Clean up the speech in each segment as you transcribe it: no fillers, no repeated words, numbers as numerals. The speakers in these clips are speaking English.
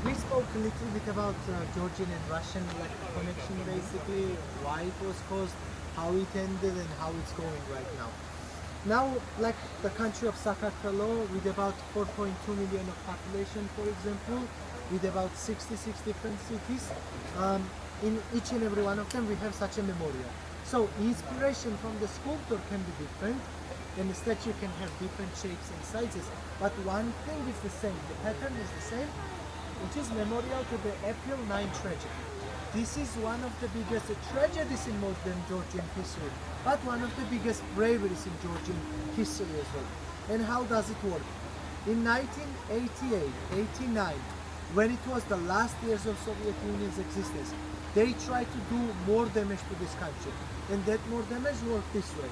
we spoke a little bit about Georgian and Russian connection, basically, why it was caused, how it ended, and how it's going right now. Now, like the country of Sakartvelo, with about 4.2 million of population, for example, with about 66 different cities, in each and every one of them we have such a memorial. So inspiration from the sculptor can be different, and the statue can have different shapes and sizes, but one thing is the same, the pattern is the same, which is memorial to the April 9 tragedy. This is one of the biggest tragedies in modern Georgian history, but one of the biggest braveries in Georgian history as well. And how does it work? In 1988, 89, when it was the last years of Soviet Union's existence, they tried to do more damage to this country, and that more damage worked this way.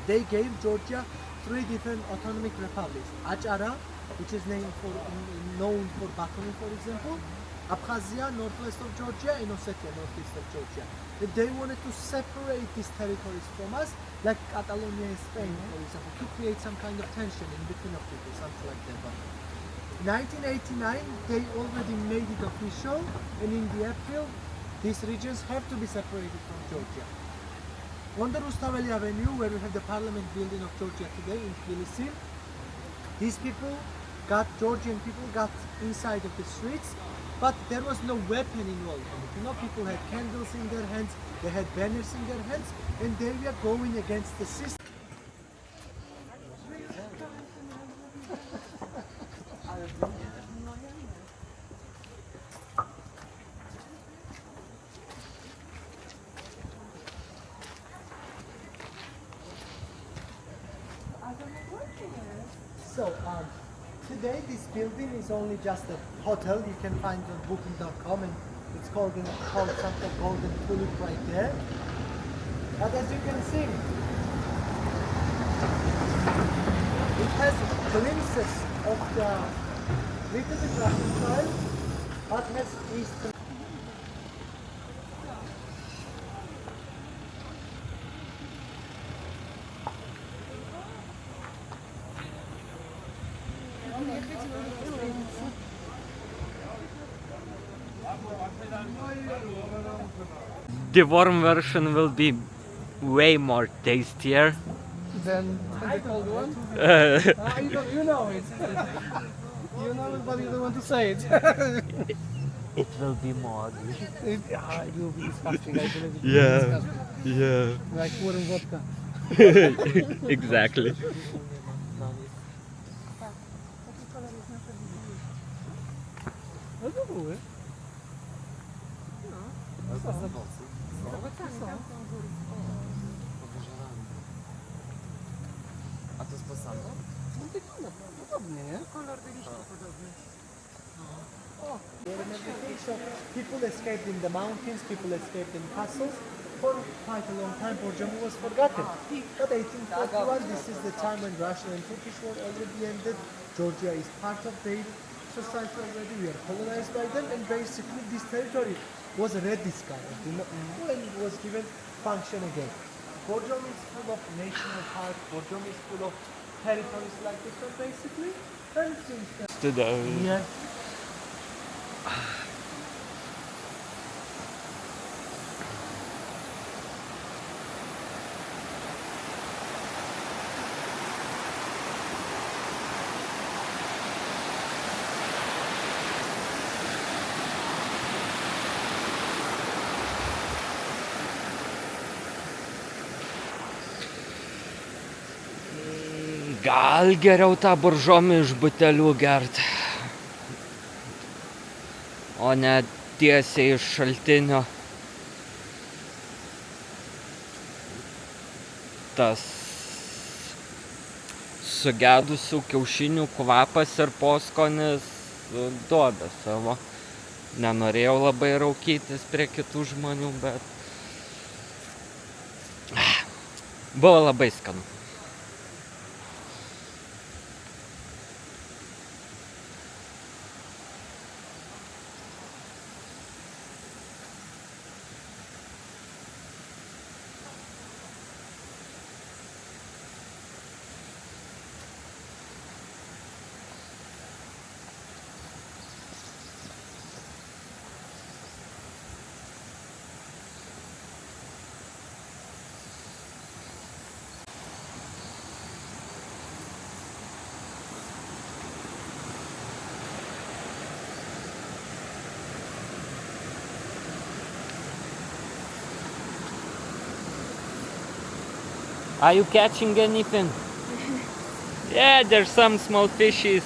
They gave Georgia 3 different autonomic republics: Achara, which is known for Batumi, for example, Abkhazia, northwest of Georgia, and Ossetia, northeast of Georgia. They wanted to separate these territories from us, like Catalonia and Spain, for example, to create some kind of tension in between of people, something like that. But 1989, they already made it official, and in the April, these regions have to be separated from Georgia. On the Rustaveli Avenue, where we have the parliament building of Georgia today in Tbilisi, Georgian people got inside of the streets, but there was no weapon involved. You know, people had candles in their hands, they had banners in their hands, and they were going against the system. So, today this building is only just a hotel you can find on booking.com, and it's called something Golden Tulip right there. But as you can see, it has glimpses of the little bit Russian style, but has Eastern. The warm version will be way more tastier. Then the cold one? You know it. You know it, but you don't want to say it. It will be more. It will be disgusting. I believe it will be Yeah, disgusting. yeah. Like warm vodka. Exactly. No to były. A to jest posadzą? No wygląda podobnie, nie? Kolor liści podobny. So people escaped in the mountains, people escaped in castles. For quite a long time, Boržomį was forgotten. But 1841, this is the time when Russian and Turkish war already ended. Georgia is part of their society already. We are colonized by them, and basically this territory was rediscovered, and was given function again. Boržomį is full of national parks. Boržomį is full of territories like this one, basically. And since Today. yeah. Gal geriau tą Boržomį iš butelių gerti, o ne tiesiai iš šaltinio. Tas sugedusių kiaušinių kvapas ir poskonis duoda savo. Nenorėjau labai raukytis prie kitų žmonių, bet buvo labai skanu. Are you catching anything? Yeah, there's some small fishes.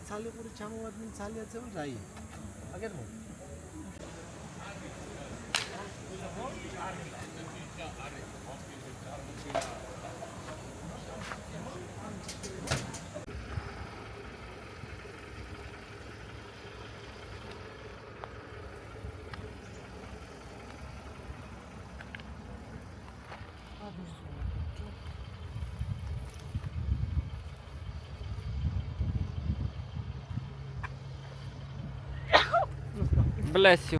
चाल्यो पुरो चामल पनि चालिया छ राई अगर म Bless you.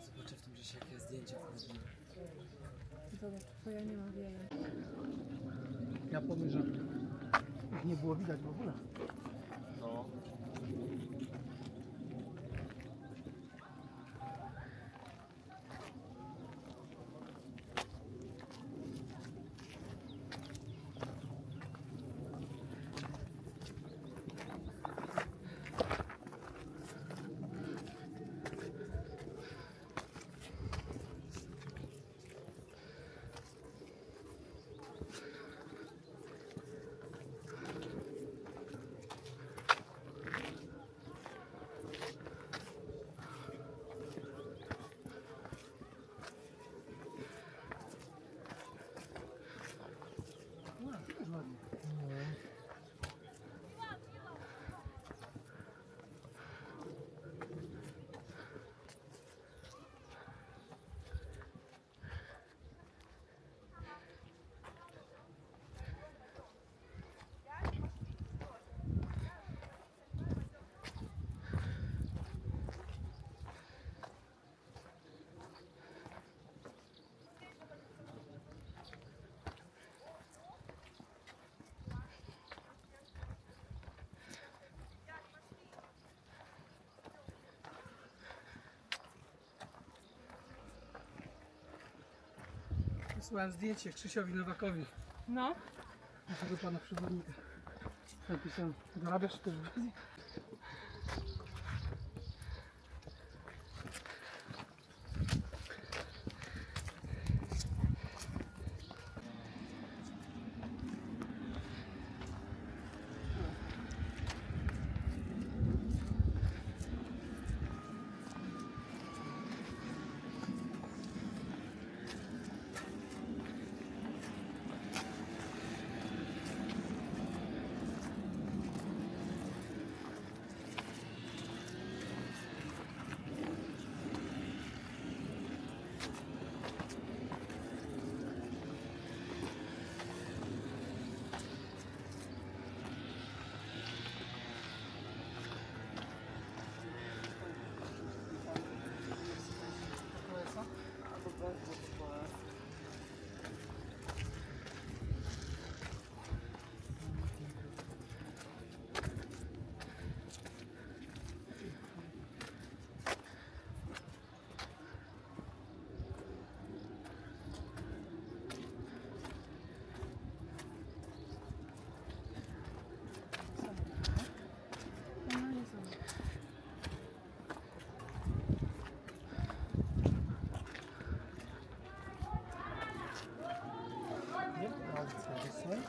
Zobaczę w tym czasie, jakie zdjęcia wchodzą. Zobacz, twoja nie ma wiele. Ja powiem, że ich nie było widać w ogóle. No. Wysłałem zdjęcie Krzysiowi Nowakowi, No, naszego pana przewodnika. Написано. Зарабяш телевизия. This way.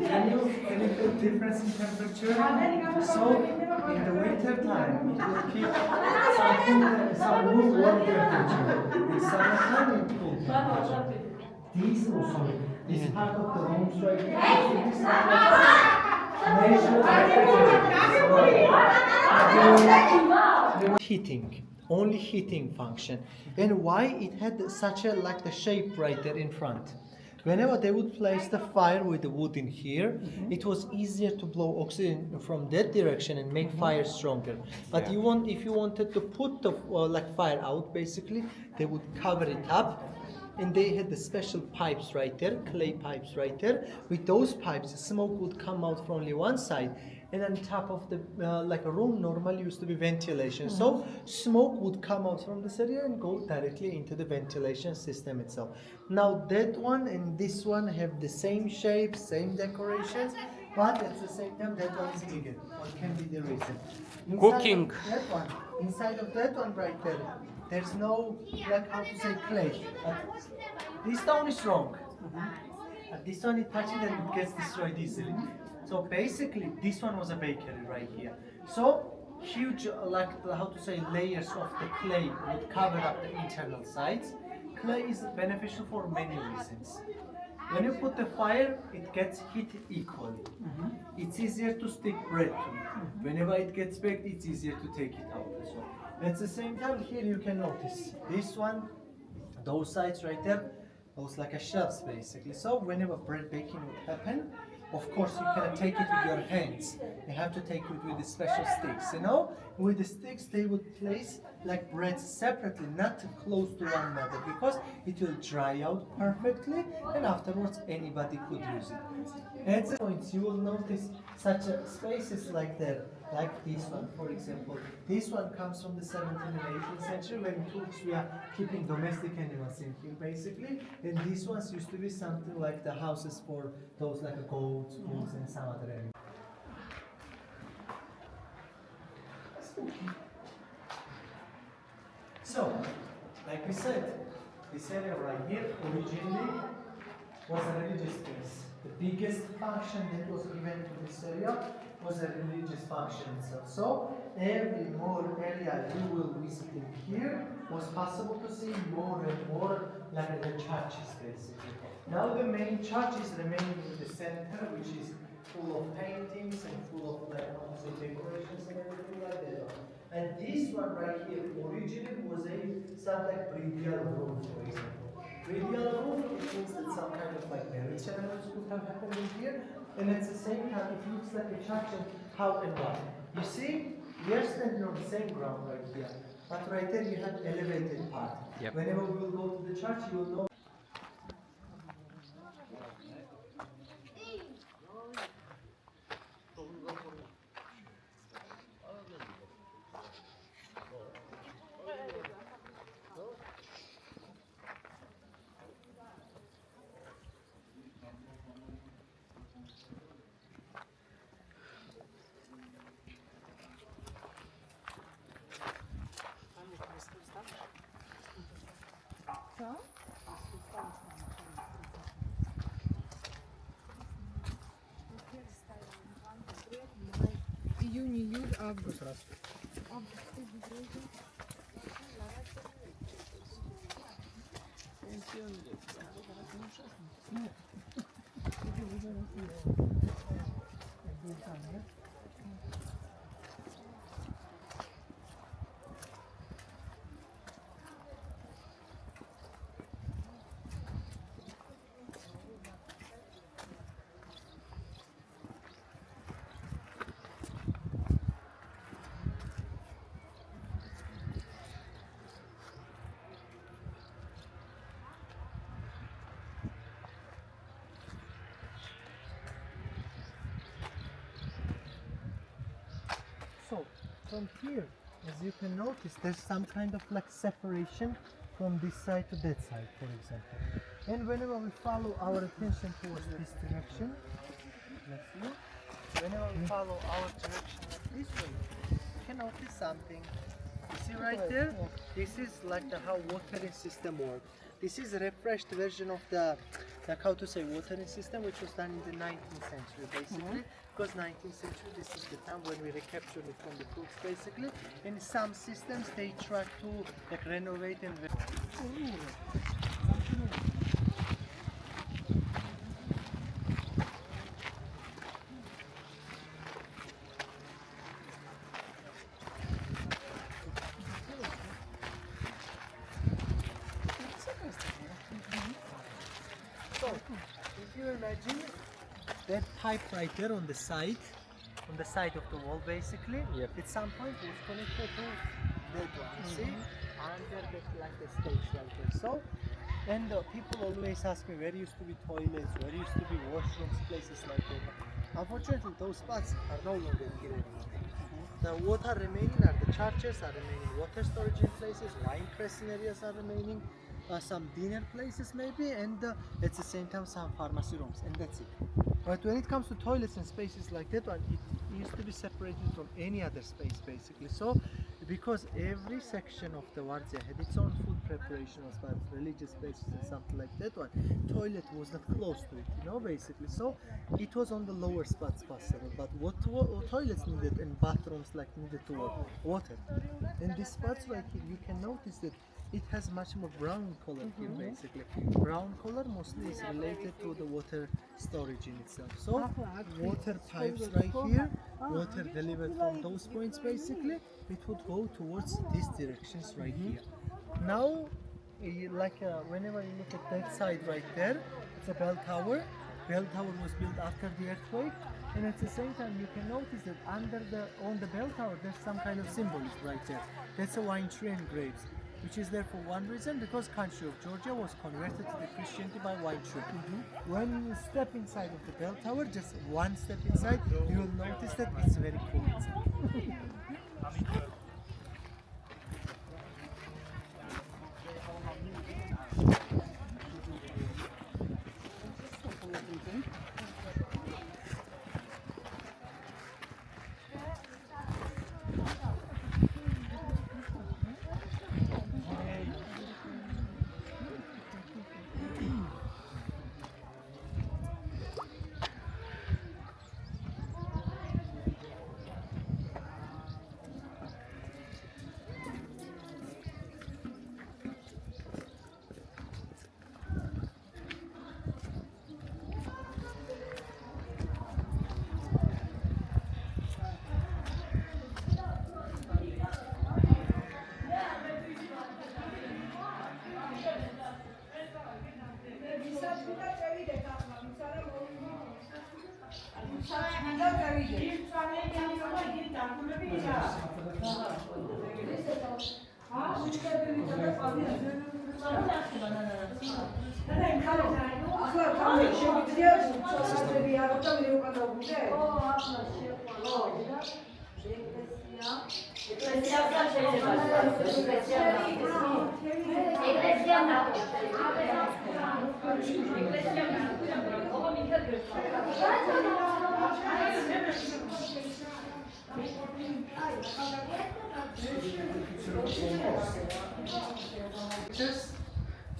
Can you feel difference in temperature? So in the winter time, it will keep some warm temperature. In summer time, it cool temperature. These also, this part of the rooms right here, this heating, only heating function. And why it had such a like the shape right there in front. Whenever they would place the fire with the wood in here, it was easier to blow oxygen from that direction and make fire stronger. But if you wanted to put the like fire out, basically, they would cover it up. And they had the special pipes right there, clay pipes right there. With those pipes, smoke would come out from only one side. And on top of the, like a room normally used to be ventilation. So smoke would come out from this area and go directly into the ventilation system itself. Now that one and this one have the same shape, same decorations, but at the same time that one is bigger. What can be the reason? Cooking. Inside of that one right there, there's no, like how to say, clay. This stone is strong. This one it touches and it gets destroyed easily. So basically, this one was a bakery right here. So huge, like how to say, layers of the clay would cover up the internal sides. Clay is beneficial for many reasons. When you put the fire, it gets heat equally. It's easier to stick bread to it. Whenever it gets baked, it's easier to take it out as well. At the same time, here you can notice this one, those sides right there, those like a shelves basically. So whenever bread baking would happen, of course you cannot take it with your hands. You have to take it with the special sticks, you know? With the sticks they would place like bread separately, not close to one another, because it will dry out perfectly and afterwards anybody could use it. At the points you will notice such spaces like that, like this one for example. This one comes from the 17th and 18th century when Turks were keeping domestic animals in here basically, and these ones used to be something like the houses for those like goats, bulls and some other animals. So, like we said, this area right here originally was a religious place. The biggest function that was given to this area was a religious function itself. So, every more area you will visit in here was possible to see more and more like the churches basically. Now the main church is remaining in the center, which is full of paintings and full of like how to say decorations and everything like that. And this one right here originally was a some like burial room, for example. Burial room, it means that some kind of like marriage ceremonies could have happened in here, and at the same time it looks like a church and how and why. You see, we are standing on the same ground right here, but right there you have elevated part. Yep. Whenever we will go to the church, you will know. Co? Июнь, июль, август. So, from here, as you can notice, there's some kind of like separation from this side to that side, for example. And whenever we follow our attention towards this direction, let's see, whenever we follow our direction like this way, you can notice something. You see right there? This is like the how watering system works. This is a refreshed version of the, like how to say, watering system, which was done in the 19th century, basically. Because 19th century, this is the time when we recaptured it from the books, basically. In some systems, they try to like renovate and. So, if you imagine that pipe right there on the side of the wall basically, Yep. at some point was connected to that one, you see? Under that like the space right there. So, and people always ask me where used to be toilets, where used to be washrooms, places like that. Unfortunately, those spots are no longer here anymore. The water remaining are the churches are remaining, water storage places, wine pressing areas are remaining, some dinner places maybe, and at the same time some pharmacy rooms, and that's it. But when it comes to toilets and spaces like that one, it used to be separated from any other space basically. So, because every section of the Vardzia had its own food preparation as well as religious places and something like that one, toilet was not close to it, you know, basically. So, it was on the lower spots possible, but what toilets needed and bathrooms like needed to water. And these spots right here, you can notice that it has much more brown color here basically. Brown color mostly is related to the water storage in itself. So water pipes right here, water delivered from those points basically, it would go towards these directions right here. Now, whenever you look at that side right there, it's a bell tower. Bell tower was built after the earthquake, and at the same time you can notice that on the bell tower there's some kind of symbolism right there. That's a wine tree and grapes, which is there for one reason, because country of Georgia was converted to the Christianity by wine tree. When you step inside of the bell tower, just one step inside, you will notice that it's very cool inside.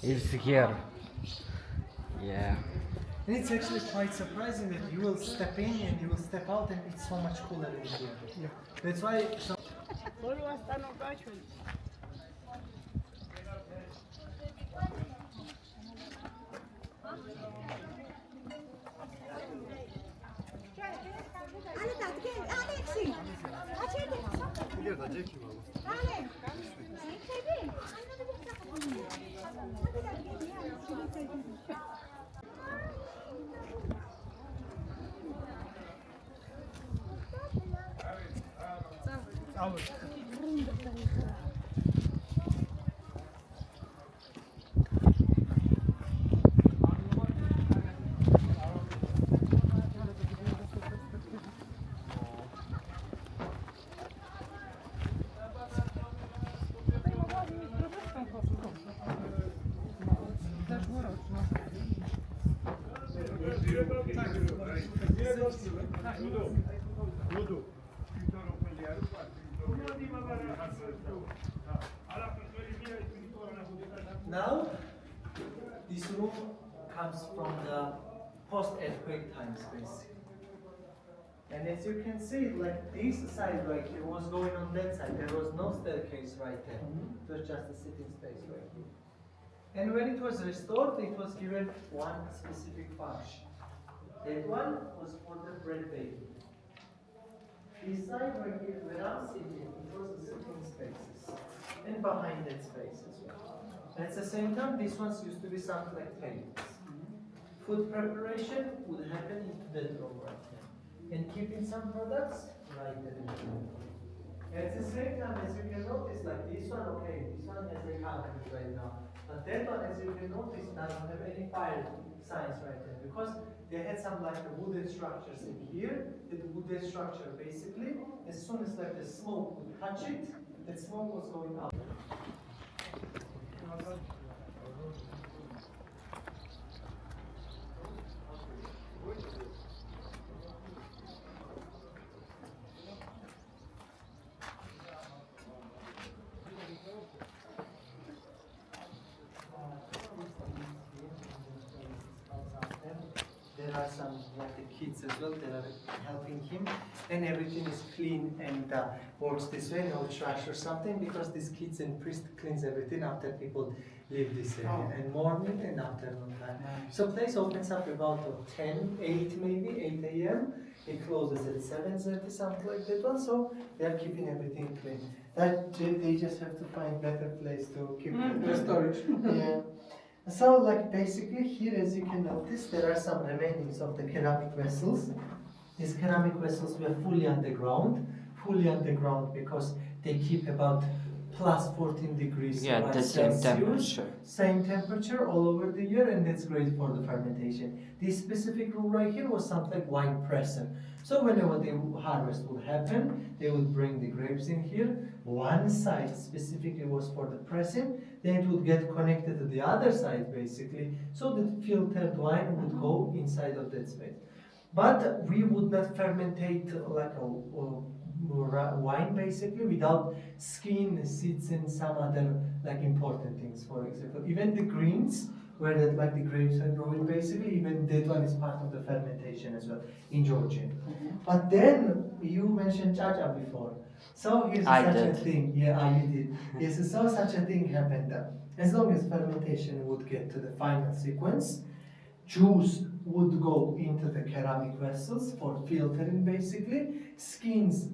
It's here. Yeah. And it's actually quite surprising that you will step in and you will step out and it's so much cooler in here. Yeah. That's why now this room comes from the post-earthquake times basically. And as you can see, like this side right here was going on that side. There was no staircase right there. It was just a sitting space right here. And when it was restored, it was given one specific function. That one was for the bread baking. This side right here, where I'm sitting, it was the sitting spaces. And behind that space as well. And at the same time, these ones used to be something like tables. Food preparation would happen into that room right here. And keeping some products right there in the room. At the same time, as you can notice, like this one, okay, this one has a concrete right now. But that one, as you can notice, doesn't have any fire signs right there. Because they had some like the wooden structures in here. The wooden structure basically, as soon as like the smoke would touch it, that smoke was going up. There are some like the kids as well that are helping him, and everything is clean and works this way, no trash or something, because these kids and priest cleans everything after people leave this area, and morning and afternoon time. So place opens up about 8 maybe, 8 a.m. It closes at 7:30, something like that one, so they are keeping everything clean. That they just have to find better place to keep the storage. Yeah. So like basically here, as you can notice, there are some remainings of the ceramic vessels. These ceramic vessels were fully underground because they keep about plus 14 degrees The same temperature. Same temperature all over the year, and that's great for the fermentation. This specific room right here was something like wine presser. So whenever the harvest would happen, they would bring the grapes in here. One side specifically was for the pressing, then it would get connected to the other side basically, so that filtered wine would go inside of that space. But we would not fermentate like a wine basically without skin, seeds, and some other like important things. For example, even the greens where that like the grapes are growing basically, even that one is part of the fermentation as well in Georgia. But then you mentioned chacha before. So here's such a thing. Yeah, you did. Yes, so such a thing happened. As long as fermentation would get to the final sequence, juice would go into the ceramic vessels for filtering basically. Skins,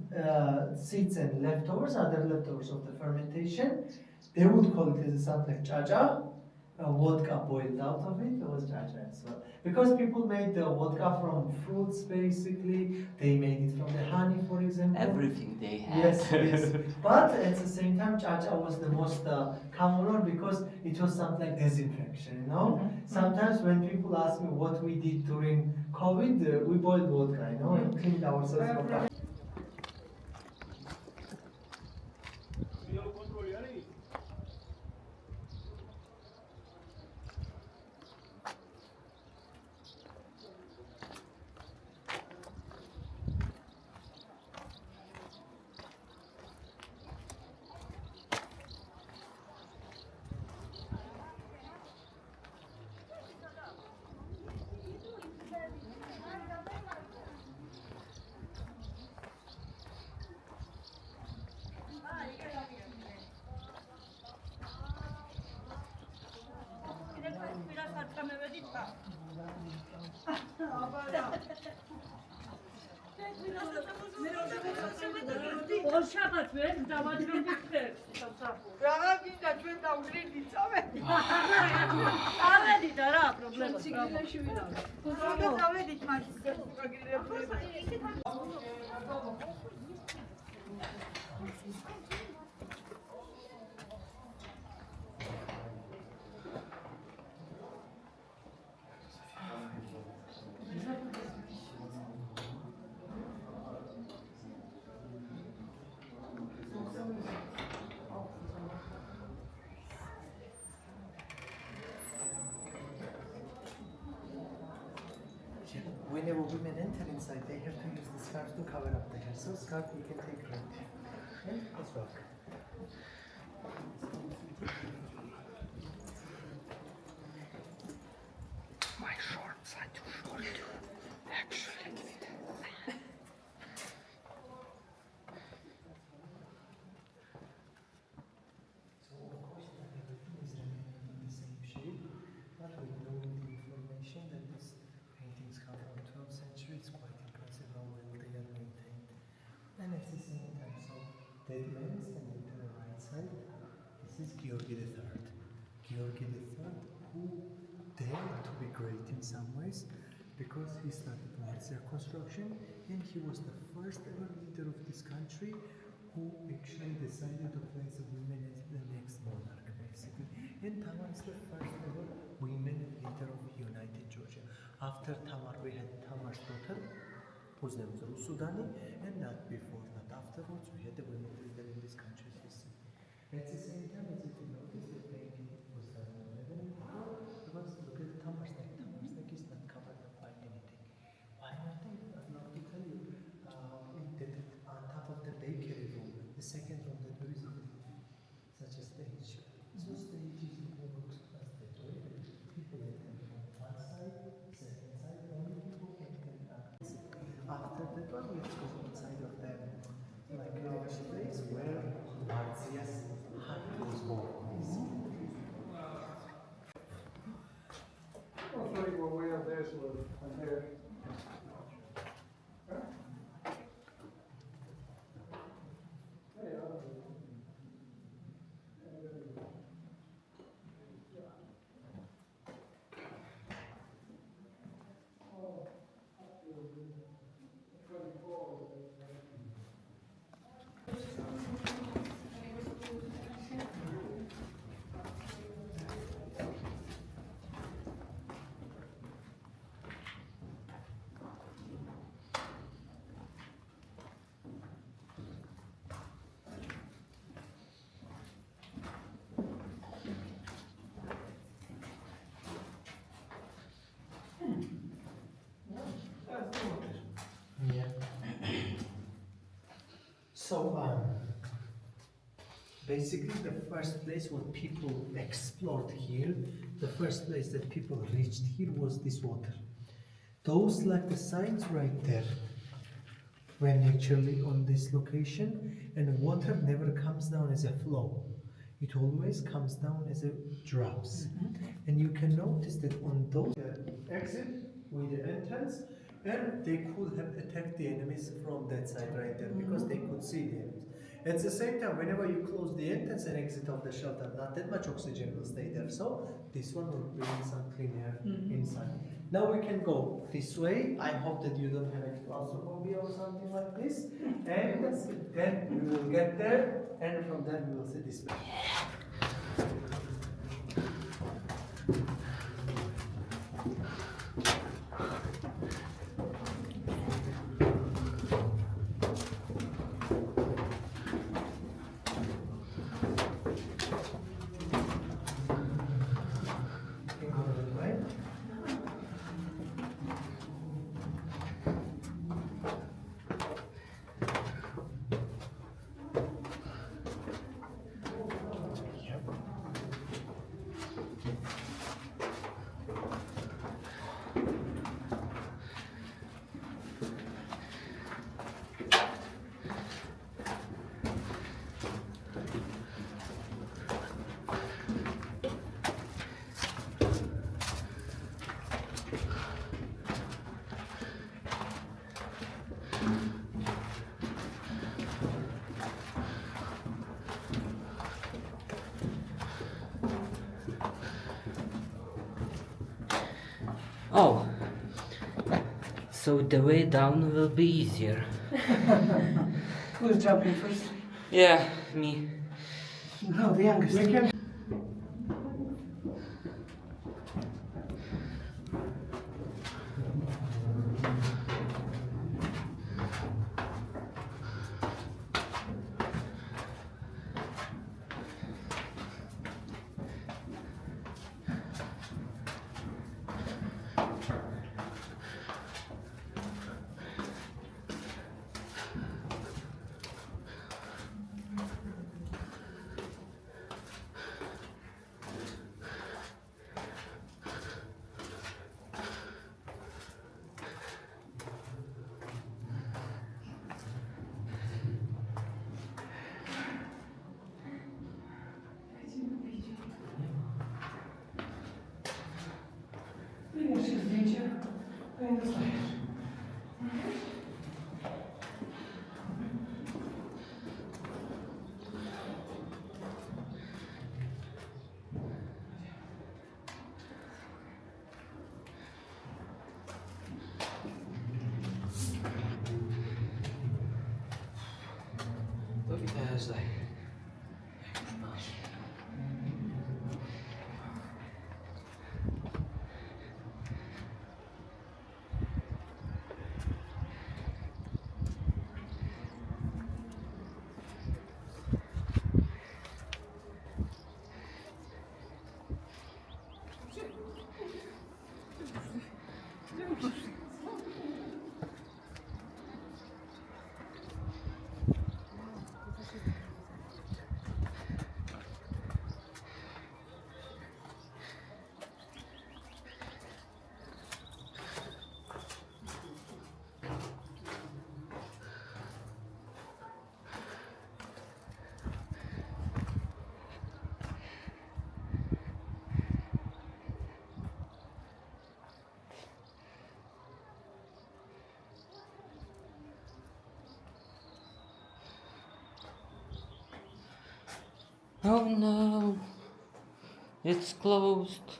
seeds and leftovers, other leftovers of the fermentation, they would call it as something like chacha. vodka boiled out of it was chacha as well. Because people made the vodka from fruits basically, they made it from the honey, for example. Everything they had. Yes, yes. But at the same time, chacha was the most common one because it was something like disinfection, you know? Sometimes when people ask me what we did during COVID, we boiled vodka, you know, and cleaned ourselves from that. Whenever women enter inside, they have to use the scarf to cover up the hair. So scarf you can take right there. Okay? Let's work. My shorts are too short, actually. So of course everything is remaining in the same shape, but we know the information that these paintings come from 12th century. It's quite impressive how well they are maintained. And at the same time, so that man is standing to the right side. This is Georgi III. Georgi III, who dared to be great in some ways because he started Vardzia construction and he was the first ever leader of this country who actually decided to place a woman as the next monarch basically. And Tamar is the first ever women leader of United Georgia. After Tamar we had Tamar's daughter, whose name was Rusudani, and not before that. Afterwards we had the women leader in this country's history. At the same time, as if you notice, the painting was done in 11 because look at Tamar's neck. Tamar's neck is not covered up by anything. Why not? I'd love to tell you. On top of the bakery room, the second room that there is such a stage. So stage is works as the toilet. People enter from one side, second side, only people can enter. After that one, let's go inside of the place where Vardzia's hut was born. I'll show you what we have there, so I'm here. Yeah. So, basically the first place what people explored here, the first place that people reached here was this water. Those like the signs right there were actually on this location, and water never comes down as a flow. It always comes down as a drops. And you can notice that on those exit with the entrance, and they could have attacked the enemies from that side right there because they could see the enemies. At the same time, whenever you close the entrance and exit of the shelter, not that much oxygen will stay there. So this one will bring some clean air inside. Now we can go this way. I hope that you don't have any claustrophobia or something like this. And then we will get there, and from there we will see this way. Oh, so the way down will be easier. Who's jumping first? Yeah, me. No, the youngest. We can. Jeszcze zdjęcie. No i dostajesz. To widać, daj. Już masz. Oh no, it's closed.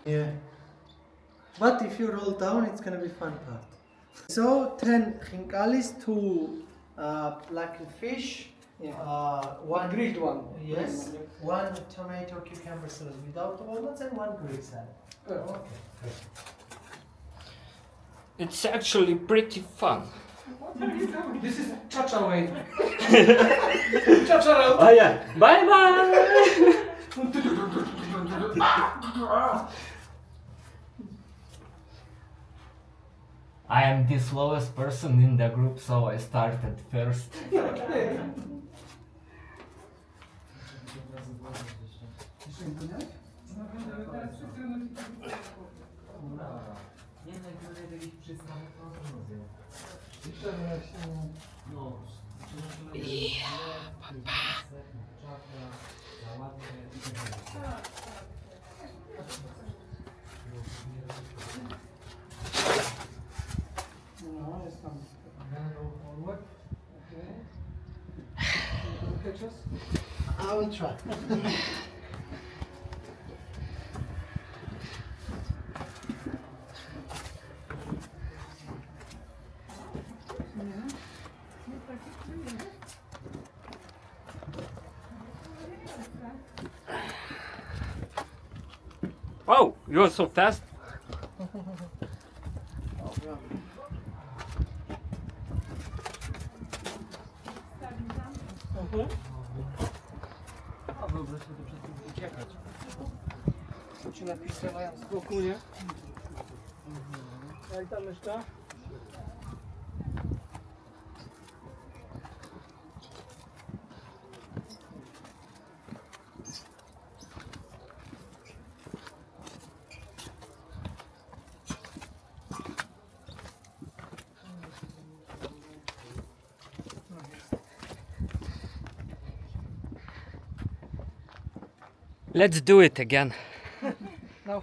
Yeah. But if you roll down, it's gonna be fun part. So 10 chinkalis, 2 black fish, one grilled one. Yes, 1 tomato cucumber salad without walnuts, and 1 Greek salad. Oh, okay. It's actually pretty fun. What are you doing? This is cha-cha way. Cha-cha road. Oh yeah, bye bye! I am the slowest person in the group, so I started first. Nie, najpierw jakiś przystanek na no, I will try. Oh, you're so fast. A wyobraź sobie, to przed tym uciekać. Co ci napiszę mając z boku, nie? Jak ta myszka? Let's do it again. No.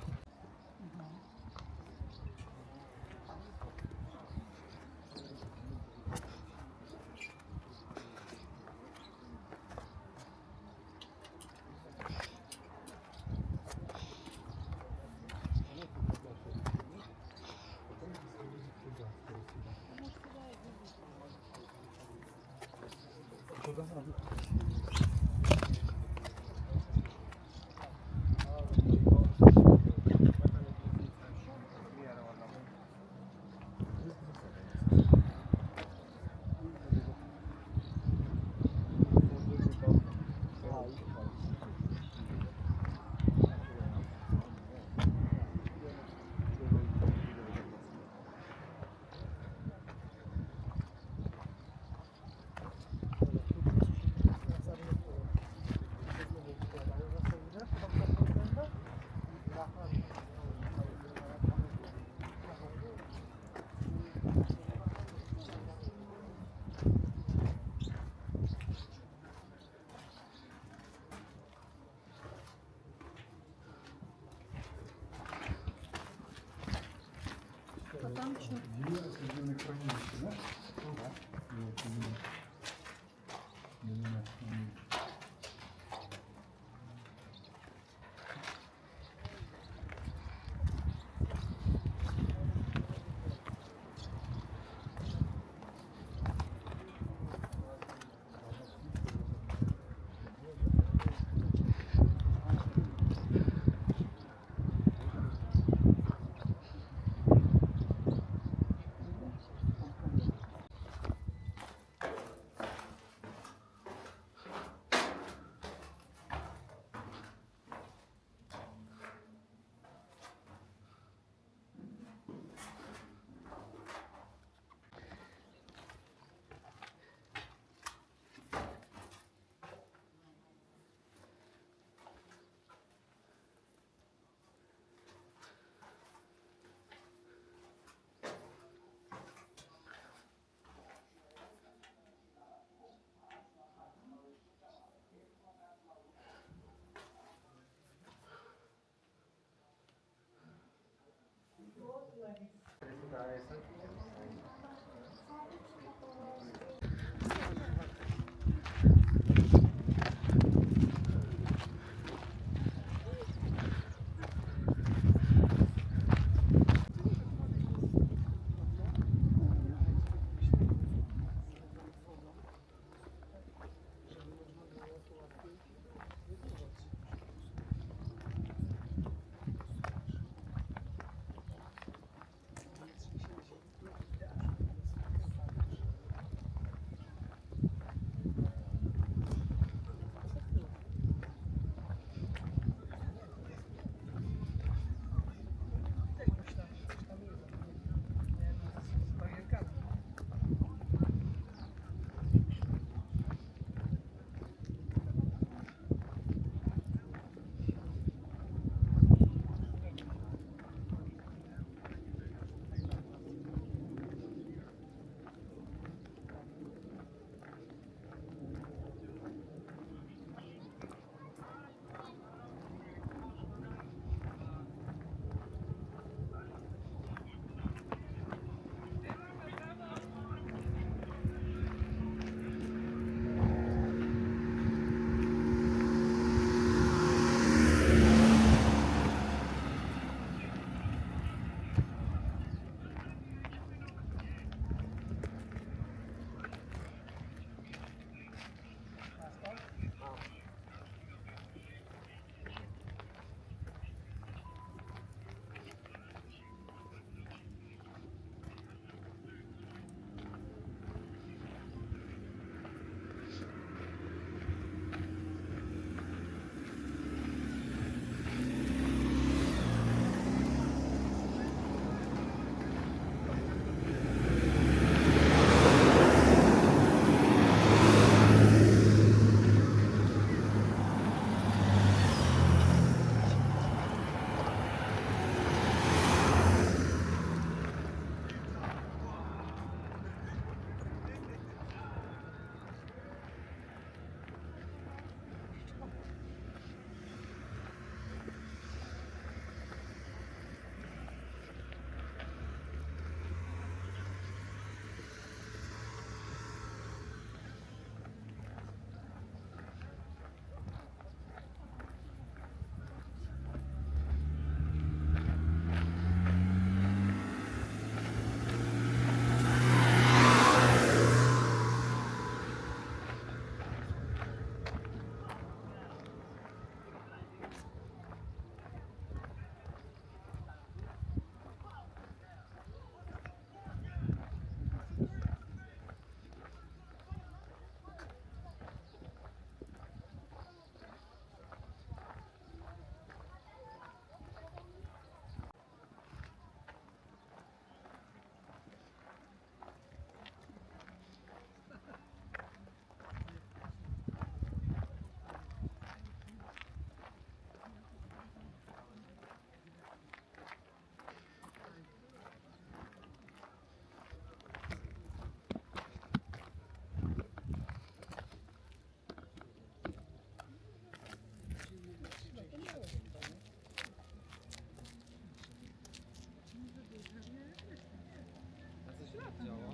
działa.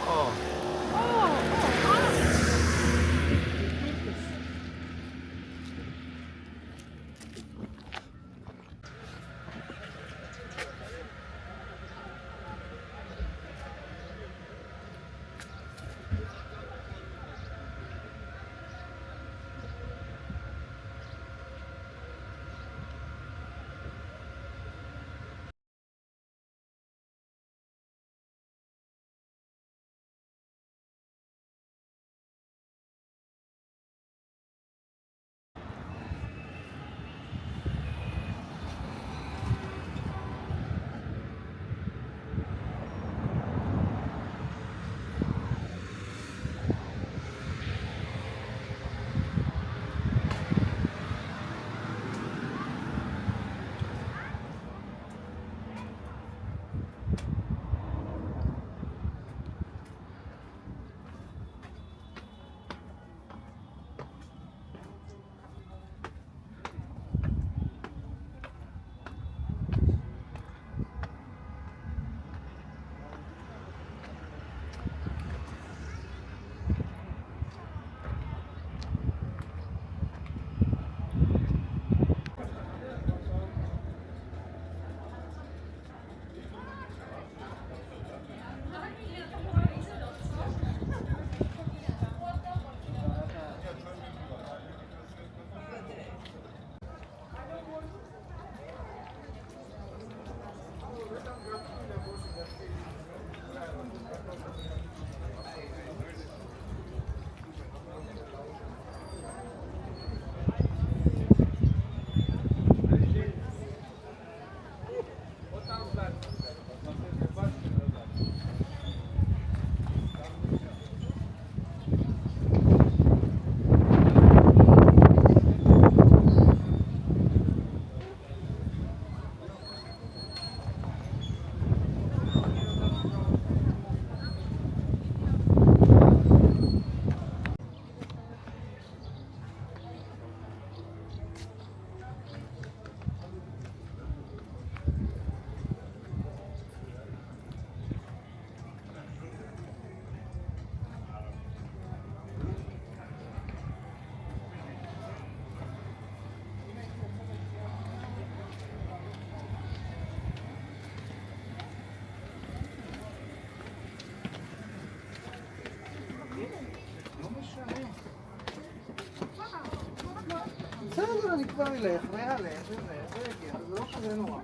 O! בסדר, אני כבר אלך, ויעלה, ויגיע, זה לא כזה נורא.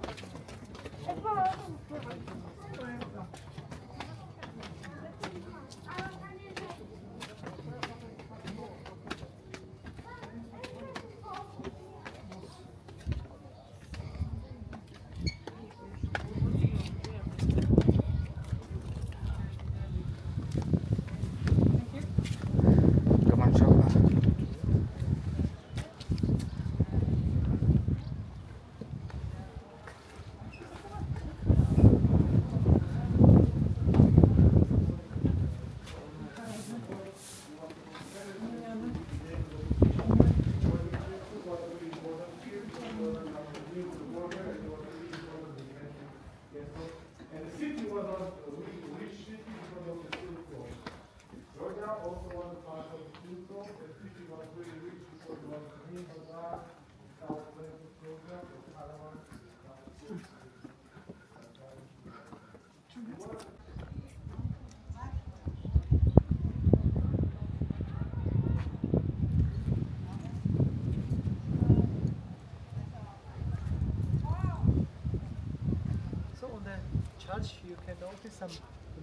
Church, you can notice some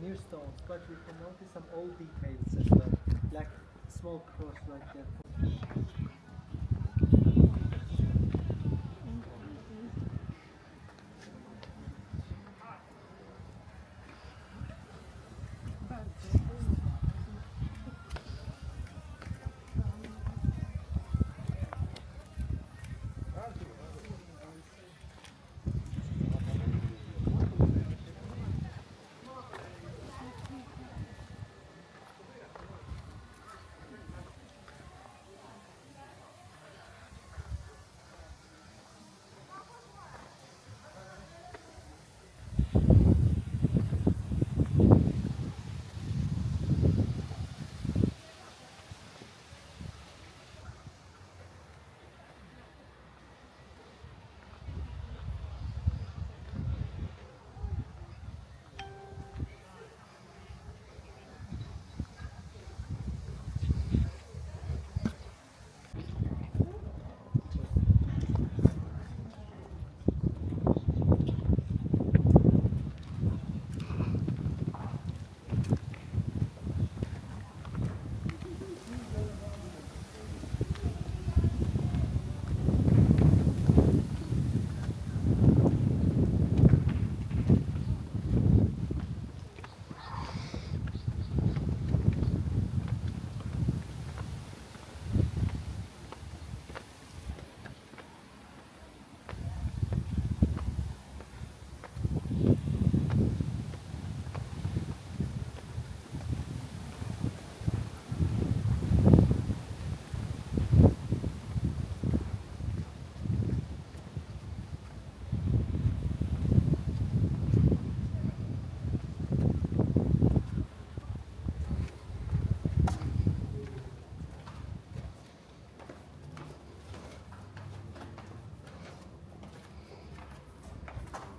new stones, but you can notice some old details as well, like small cross like that.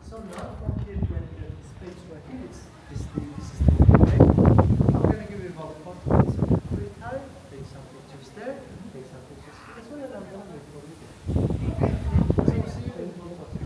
So now from here when the space right here is the right? I'm going to give you about 40 minutes of free time. Take some pictures there, take some pictures. That's what I'm going to for you. So see you in 40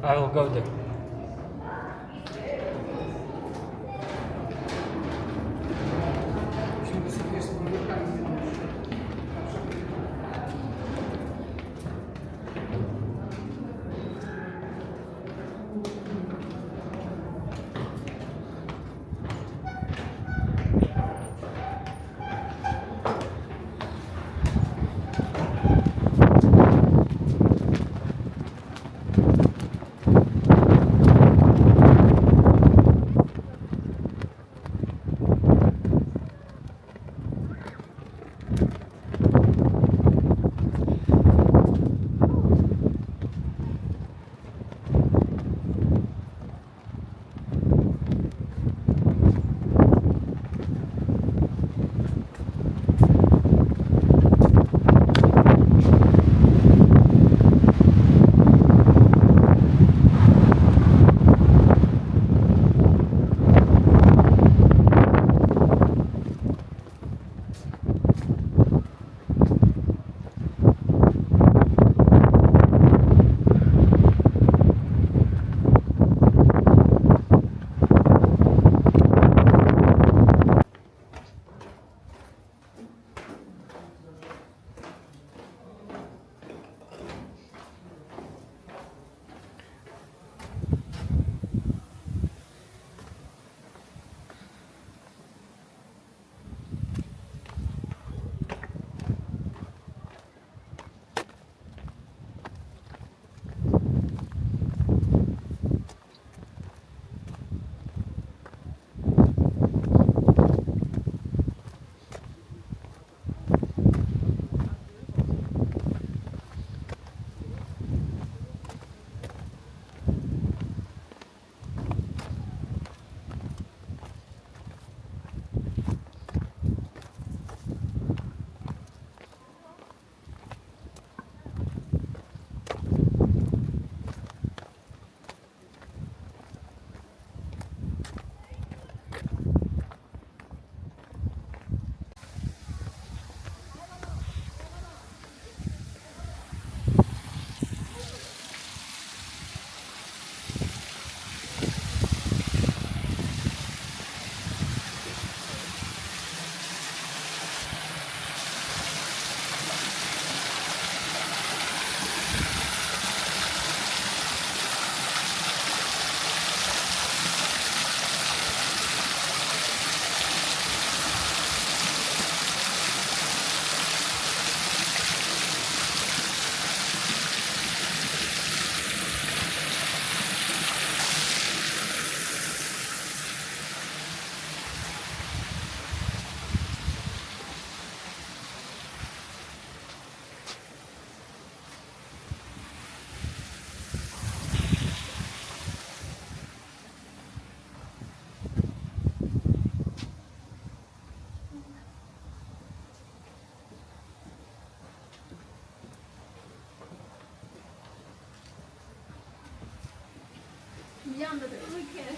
I'll go there. Care